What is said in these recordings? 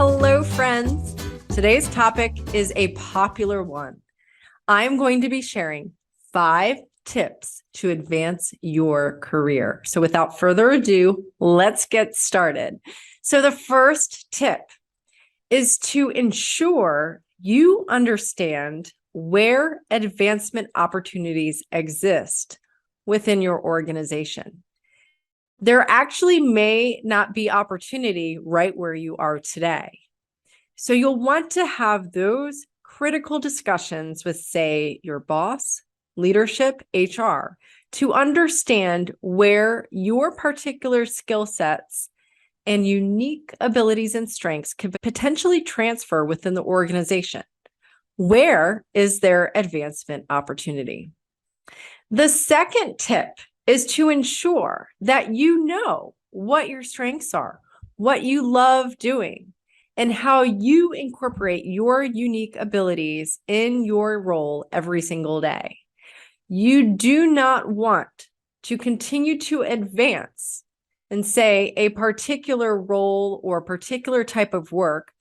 Hello, friends. Today's topic is a popular one. I'm going to be sharing 5 tips to advance your career. So without further ado, let's get started. So the first tip is to ensure you understand where advancement opportunities exist within your organization. There actually may not be opportunity right where you are today. So you'll want to have those critical discussions with, say, your boss, leadership, HR, to understand where your particular skill sets and unique abilities and strengths can potentially transfer within the organization. Where is there advancement opportunity? The second tip is to ensure that you know what your strengths are, what you love doing, and how you incorporate your unique abilities in your role every single day. You do not want to continue to advance and say a particular role or particular type of work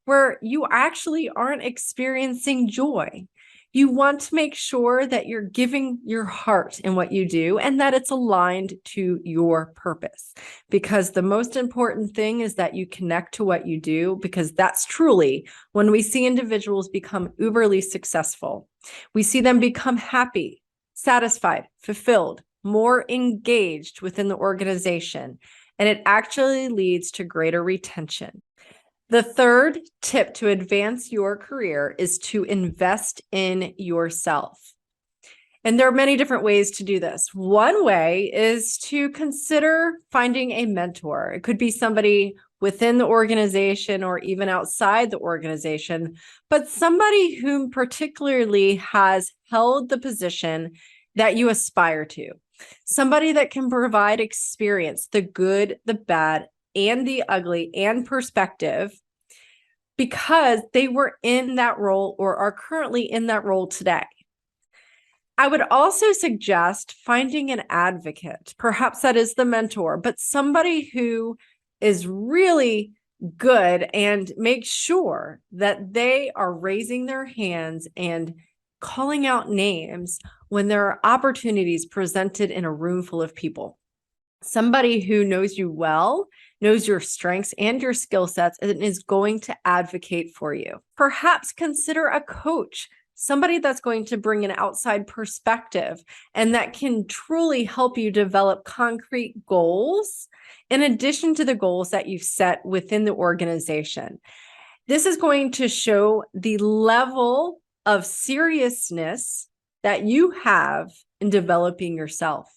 where you actually aren't experiencing joy. You want to make sure that you're giving your heart in what you do and that it's aligned to your purpose. Because the most important thing is that you connect to what you do, because that's truly when we see individuals become uberly successful. We see them become happy, satisfied, fulfilled, more engaged within the organization, and it actually leads to greater retention. The third tip to advance your career is to invest in yourself. And there are many different ways to do this. One way is to consider finding a mentor. It could be somebody within the organization or even outside the organization, but somebody whom particularly has held the position that you aspire to. Somebody that can provide experience, the good, the bad, and the ugly, and perspective, because they were in that role or are currently in that role today. I would also suggest finding an advocate. Perhaps that is the mentor, but somebody who is really good and make sure that they are raising their hands and calling out names when there are opportunities presented in a room full of people. Somebody who knows you well, knows your strengths and your skill sets, and is going to advocate for you. Perhaps consider a coach, somebody that's going to bring an outside perspective and that can truly help you develop concrete goals in addition to the goals that you've set within the organization. This is going to show the level of seriousness that you have in developing yourself.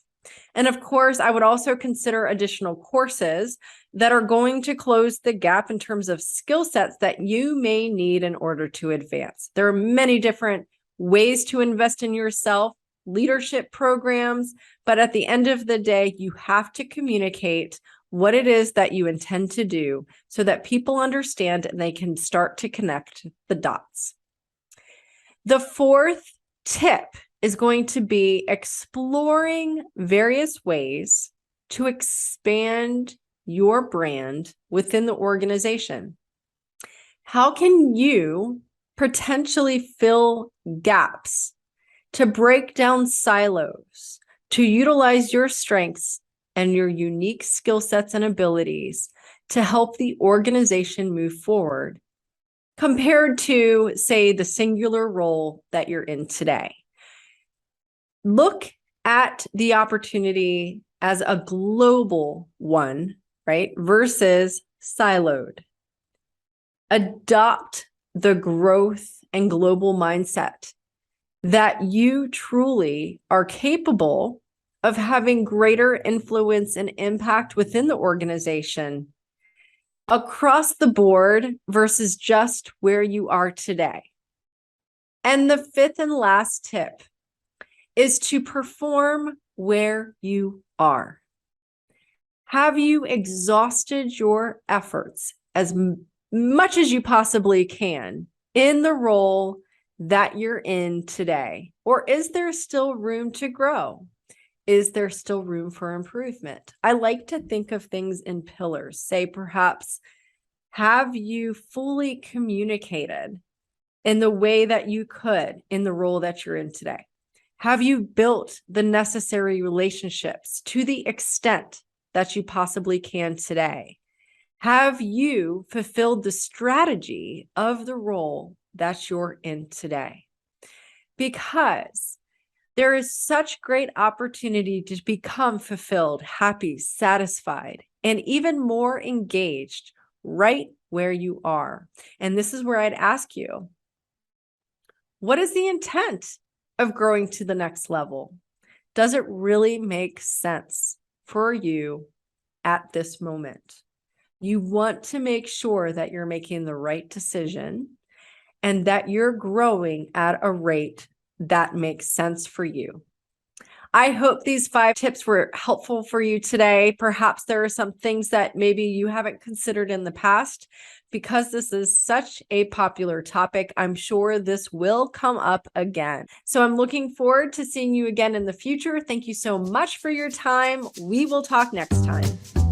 And of course, I would also consider additional courses that are going to close the gap in terms of skill sets that you may need in order to advance. There are many different ways to invest in yourself, leadership programs, but at the end of the day, you have to communicate what it is that you intend to do so that people understand and they can start to connect the dots. The fourth tip is going to be exploring various ways to expand your brand within the organization. How can you potentially fill gaps to break down silos, to utilize your strengths and your unique skill sets and abilities to help the organization move forward compared to, say, the singular role that you're in today? Look at the opportunity as a global one, right? Versus siloed. Adopt the growth and global mindset that you truly are capable of having greater influence and impact within the organization across the board versus just where you are today. And the fifth and last tip is to perform where you are. Have you exhausted your efforts as much as you possibly can in the role that you're in today? Or is there still room to grow? Is there still room for improvement? I like to think of things in pillars. Say perhaps Have you fully communicated in the way that you could in the role that you're in today? Have you built the necessary relationships to the extent that you possibly can today? Have you fulfilled the strategy of the role that you're in today? Because there is such great opportunity to become fulfilled, happy, satisfied, and even more engaged right where you are. And this is where I'd ask you, what is the intent of growing to the next level? Does it really make sense for you at this moment? You want to make sure that you're making the right decision and that you're growing at a rate that makes sense for you. I hope these 5 tips were helpful for you today. Perhaps there are some things that maybe you haven't considered in the past. Because this is such a popular topic, I'm sure this will come up again. So I'm looking forward to seeing you again in the future. Thank you so much for your time. We will talk next time.